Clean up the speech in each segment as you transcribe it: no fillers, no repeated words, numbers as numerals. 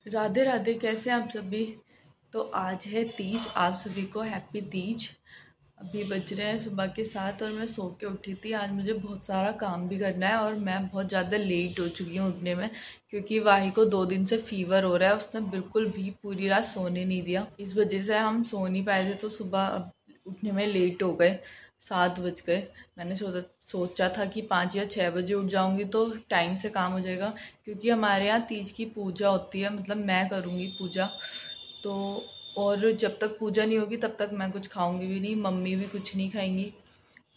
राधे राधे, कैसे हैं आप सभी। तो आज है तीज, आप सभी को हैप्पी तीज। अभी बज रहे हैं सुबह के 7 और मैं सो के उठी थी। आज मुझे बहुत सारा काम भी करना है और मैं बहुत ज़्यादा लेट हो चुकी हूँ उठने में, क्योंकि वाही को 2 दिन से फीवर हो रहा है। उसने बिल्कुल भी पूरी रात सोने नहीं दिया, इस वजह से हम सो नहीं पाए थे। तो सुबह उठने में लेट हो गए, 7 बज गए। मैंने सोचा था कि 5 या 6 बजे उठ जाऊंगी तो टाइम से काम हो जाएगा, क्योंकि हमारे यहाँ तीज की पूजा होती है, मतलब मैं करूँगी पूजा। तो और जब तक पूजा नहीं होगी तब तक मैं कुछ खाऊंगी भी नहीं, मम्मी भी कुछ नहीं खाएंगी।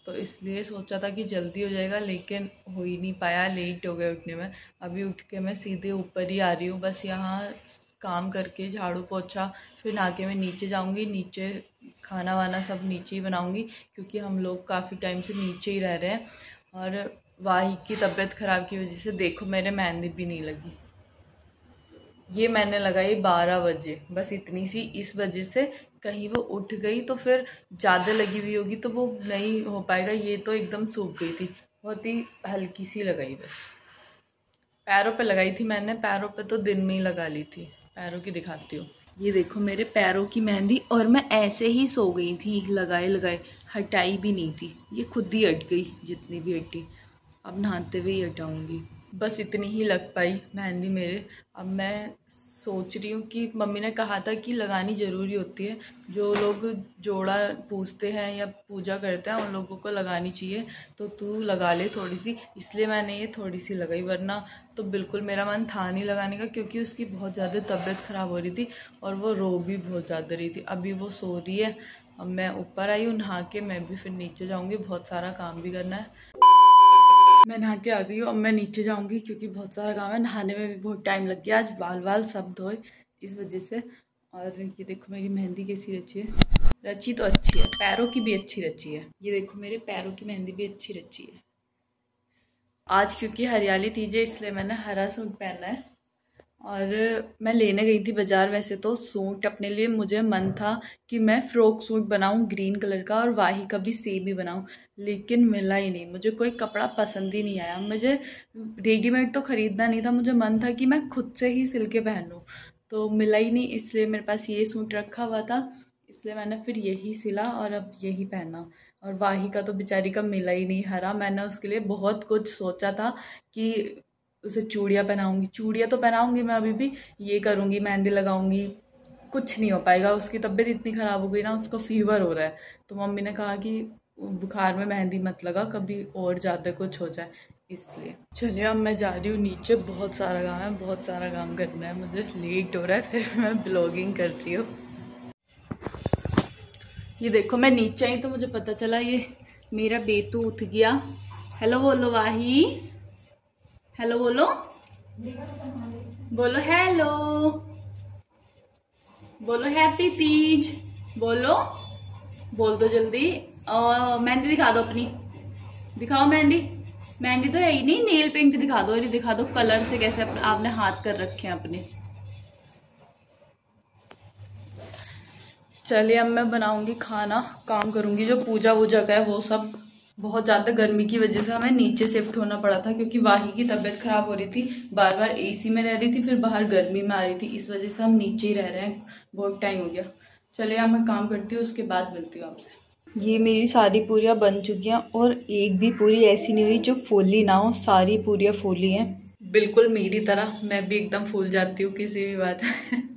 तो इसलिए सोचा था कि जल्दी हो जाएगा, लेकिन हो ही नहीं पाया, लेट हो गए उठने में। अभी उठ के मैं सीधे ऊपर ही आ रही हूँ, बस यहाँ काम करके झाड़ू पोछा फिर नहा के मैं नीचे जाऊँगी। नीचे खाना वाना सब नीचे ही बनाऊँगी, क्योंकि हम लोग काफ़ी टाइम से नीचे ही रह रहे हैं। और वाही की तबीयत ख़राब की वजह से देखो मेरे मेहंदी भी नहीं लगी। ये मैंने लगाई 12 बजे, बस इतनी सी। इस वजह से कहीं वो उठ गई तो फिर ज़्यादा लगी हुई होगी तो वो नहीं हो पाएगा। ये तो एकदम सूख गई थी, बहुत ही हल्की सी लगाई बस। पैरों पे लगाई थी मैंने, पैरों पे तो दिन में ही लगा ली थी। पैरों की दिखाती हूँ, ये देखो मेरे पैरों की मेहंदी। और मैं ऐसे ही सो गई थी, लगाए लगाए, हटाई भी नहीं थी। ये खुद ही हट गई जितनी भी हटी। अब नहाते हुए ही हटाऊँगी। बस इतनी ही लग पाई मेहंदी मेरे। अब मैं सोच रही हूँ कि मम्मी ने कहा था कि लगानी ज़रूरी होती है, जो लोग जोड़ा पूजते हैं या पूजा करते हैं उन लोगों को लगानी चाहिए। तो तू लगा ले थोड़ी सी, इसलिए मैंने ये थोड़ी सी लगाई, वरना तो बिल्कुल मेरा मन था नहीं लगाने का, क्योंकि उसकी बहुत ज़्यादा तबीयत ख़राब हो रही थी और वो रो भी बहुत ज़्यादा रही थी। अभी वो सो रही है। अब मैं ऊपर आई हूँ नहा के, मैं भी फिर नीचे जाऊँगी, बहुत सारा काम भी करना है। मैं नहा के आ गई हूँ, अब मैं नीचे जाऊँगी क्योंकि बहुत सारा काम है। नहाने में भी बहुत टाइम लग गया, आज बाल वाल सब धोए इस वजह से। और ये देखो मेरी मेहंदी कैसी रची है। रची तो अच्छी है, पैरों की भी अच्छी रची है। ये देखो मेरे पैरों की मेहंदी भी अच्छी रची है। आज क्योंकि हरियाली तीज है इसलिए मैंने हरा सूट पहना है। और मैं लेने गई थी बाजार। वैसे तो सूट अपने लिए मुझे मन था कि मैं फ्रॉक सूट बनाऊं ग्रीन कलर का, और वाही का भी सेम ही बनाऊं, लेकिन मिला ही नहीं। मुझे कोई कपड़ा पसंद ही नहीं आया। मुझे रेडीमेड तो ख़रीदना नहीं था, मुझे मन था कि मैं खुद से ही सिल के पहनूं, तो मिला ही नहीं। इसलिए मेरे पास ये सूट रखा हुआ था, इसलिए मैंने फिर यही सिला और अब यही पहना। और वाही का तो बेचारी का मिला ही नहीं हरा। मैंने उसके लिए बहुत कुछ सोचा था कि उसे चूड़ियाँ पहनाऊंगी, चूड़ियाँ तो पहनाऊंगी मैं अभी भी, ये करूंगी, मेहंदी लगाऊंगी, कुछ नहीं हो पाएगा। उसकी तबीयत इतनी ख़राब हो गई ना, उसको फीवर हो रहा है। तो मम्मी ने कहा कि बुखार में मेहंदी मत लगा, कभी और ज़्यादा कुछ हो जाए, इसलिए। चलिए अब मैं जा रही हूँ नीचे, बहुत सारा काम है, बहुत सारा काम करना है मुझे, लेट हो रहा है। फिर मैं ब्लॉगिंग कर रही हूँ। ये देखो मैं नीचे आई तो मुझे पता चला ये मेरा बेतू उठ गया। हेलो बोलो वाही, हेलो बोलो, बोलो हेलो, बोलो हैप्पी तीज, बोलो, बोल दो जल्दी। मेहंदी दिखा दो अपनी, दिखाओ मेहंदी। मेहंदी तो है ही नहीं, नेल पेंट दिखा दो। ये दिखा दो कलर से कैसे आपने हाथ कर रखे हैं अपने। चलिए अब मैं बनाऊंगी खाना, काम करूंगी जो पूजा वूजा का है वो सब। बहुत ज़्यादा गर्मी की वजह से हमें नीचे शिफ्ट होना पड़ा था, क्योंकि वाही की तबीयत ख़राब हो रही थी, बार बार एसी में रह रही थी, फिर बाहर गर्मी में आ रही थी, इस वजह से हम नीचे ही रह रहे हैं। बहुत टाइम हो गया। चलिए अब मैं काम करती हूँ, उसके बाद मिलती हूँ आपसे। ये मेरी सारी पूरियाँ बन चुकी हैं और एक भी पूरी ऐसी नहीं हुई जो फूली ना हो, सारी पूरियाँ फूली हैं। बिल्कुल मेरी तरह मैं भी एकदम फूल जाती हूँ किसी भी बात में।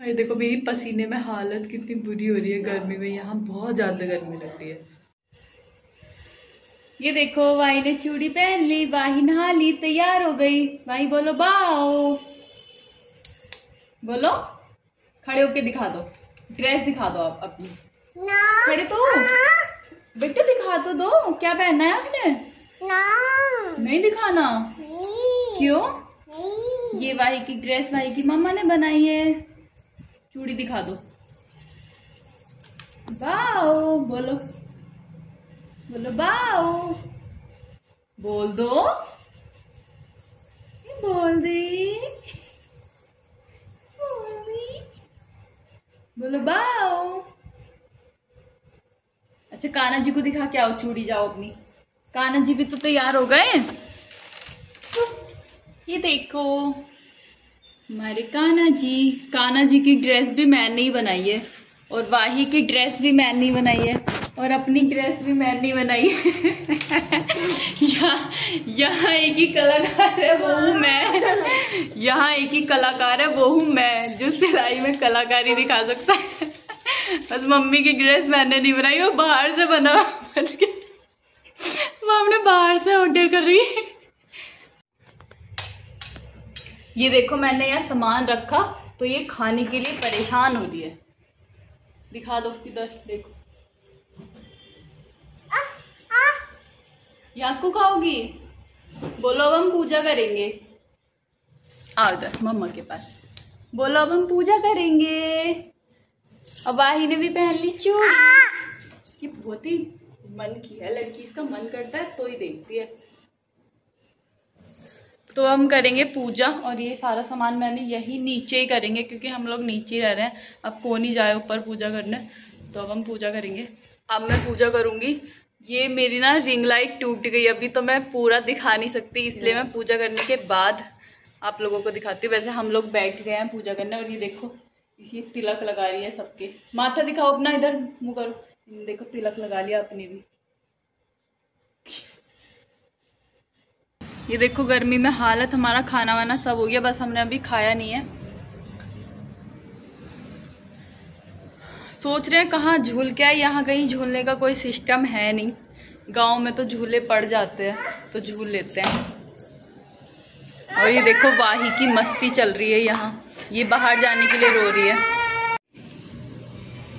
अरे देखो मेरी पसीने में हालत कितनी बुरी हो रही है गर्मी में, यहाँ बहुत ज़्यादा गर्मी लग रही है। ये देखो वाही ने चूड़ी पहन ली, वाही नहा ली, तैयार हो गई। वाही बोलो बाओ, बोलो, खड़े होके दिखा दो, ड्रेस दिखा दो आप अपनी। खड़े तो बेटा दिखा तो दो, क्या पहना है आपने। नहीं दिखाना। क्यों। ये वाही की ड्रेस वाही की मम्मा ने बनाई है। चूड़ी दिखा दो, बाओ, बोलो, बोलो बाओ, बोल दो, बोल दी, बोलो बाओ। अच्छा कान्हा जी को दिखा के आओ चूड़ी, जाओ अपनी। कान्हा जी भी तो तैयार हो गए। ये देखो हमारे कान्हा जी की ड्रेस भी मैंने ही बनाई है, और वाही की ड्रेस भी मैंने ही बनाई है, और अपनी ड्रेस भी मैंने ही बनाई है। यहाँ एक ही कलाकार है, वो हूँ मैं। यहाँ एक ही कलाकार है, वो हूँ मैं, जो सिलाई में कलाकारी दिखा सकता है। बस मम्मी की ड्रेस मैंने नहीं बनाई, वो बाहर से बना के वो हमने बाहर से ऑर्डर कर रही है। ये देखो मैंने यहाँ सामान रखा, तो ये खाने के लिए परेशान हो रही है। दिखा दो इधर, देखो। यहाँ को खाओगी? बोलो अब हम पूजा करेंगे। आओ इधर मम्मा के पास, बोलो अब हम पूजा करेंगे। अब वाही ने भी पहन ली चूड़ी। ये बहुत ही मन की है लड़की, इसका मन करता है तो ही देखती है। तो हम करेंगे पूजा, और ये सारा सामान मैंने यही नीचे ही करेंगे, क्योंकि हम लोग नीचे ही रह रहे हैं। अब कौन ही जाए ऊपर पूजा करने, तो अब हम पूजा करेंगे। अब मैं पूजा करूँगी। ये मेरी ना रिंग लाइट टूट गई, अभी तो मैं पूरा दिखा नहीं सकती, इसलिए मैं पूजा करने के बाद आप लोगों को दिखाती हूँ। वैसे हम लोग बैठ गए हैं पूजा करने, और ये देखो इसी तिलक लगा रही है सबके। माथा दिखाओ अपना, इधर मुँह करो, देखो तिलक लगा लिया अपनी भी। ये देखो गर्मी में हालत, हमारा खाना वाना सब हो गया, बस हमने अभी खाया नहीं है। सोच रहे हैं कहाँ झूल के आए, यहाँ कहीं झूलने का कोई सिस्टम है नहीं। गांव में तो झूले पड़ जाते हैं, तो झूल लेते हैं। और ये देखो वाही की मस्ती चल रही है यहाँ, ये बाहर जाने के लिए रो रही है।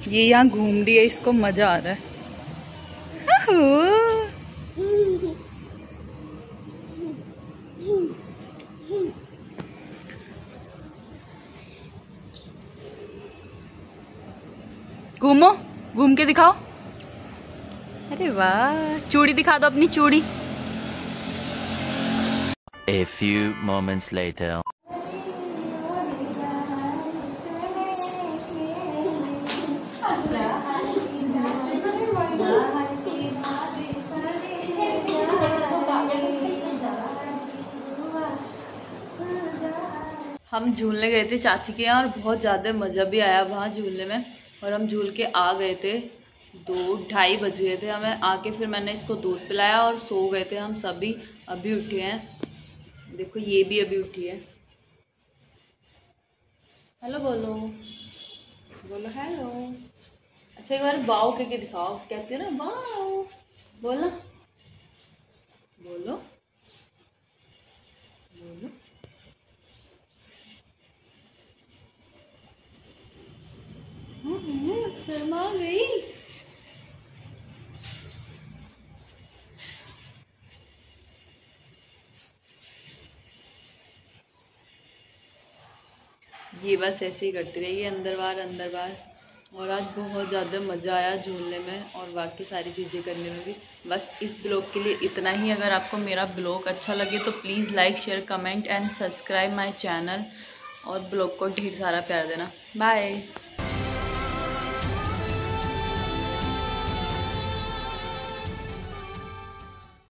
ये यहाँ घूम रही है, इसको मजा आ रहा है। घूमो, घूम के दिखाओ। अरे वाह, चूड़ी दिखा दो अपनी चूड़ी। A few moments later. हम झूलने गए थे चाची के यहाँ, और बहुत ज़्यादा मज़ा भी आया वहाँ झूलने में। और हम झूल के आ गए थे, 2-2:30 बज गए थे हमें आके। फिर मैंने इसको दूध पिलाया और सो गए थे हम सभी। अभी उठे हैं, देखो ये भी अभी उठी है। हेलो बोलो, बोलो हेलो। अच्छा एक बार वाओ करके दिखाओ, कहते हैं ना वाओ, बोलो बोलो बोलो। शर्मा गई। ये बस ऐसे ही करती रही है, अंदर बाहर। और आज बहुत ज़्यादा मज़ा आया झूलने में और बाकी सारी चीज़ें करने में भी। बस इस ब्लॉग के लिए इतना ही। अगर आपको मेरा ब्लॉग अच्छा लगे तो please like, share, comment and subscribe my channel, और ब्लॉग को ढेर सारा प्यार देना। बाय।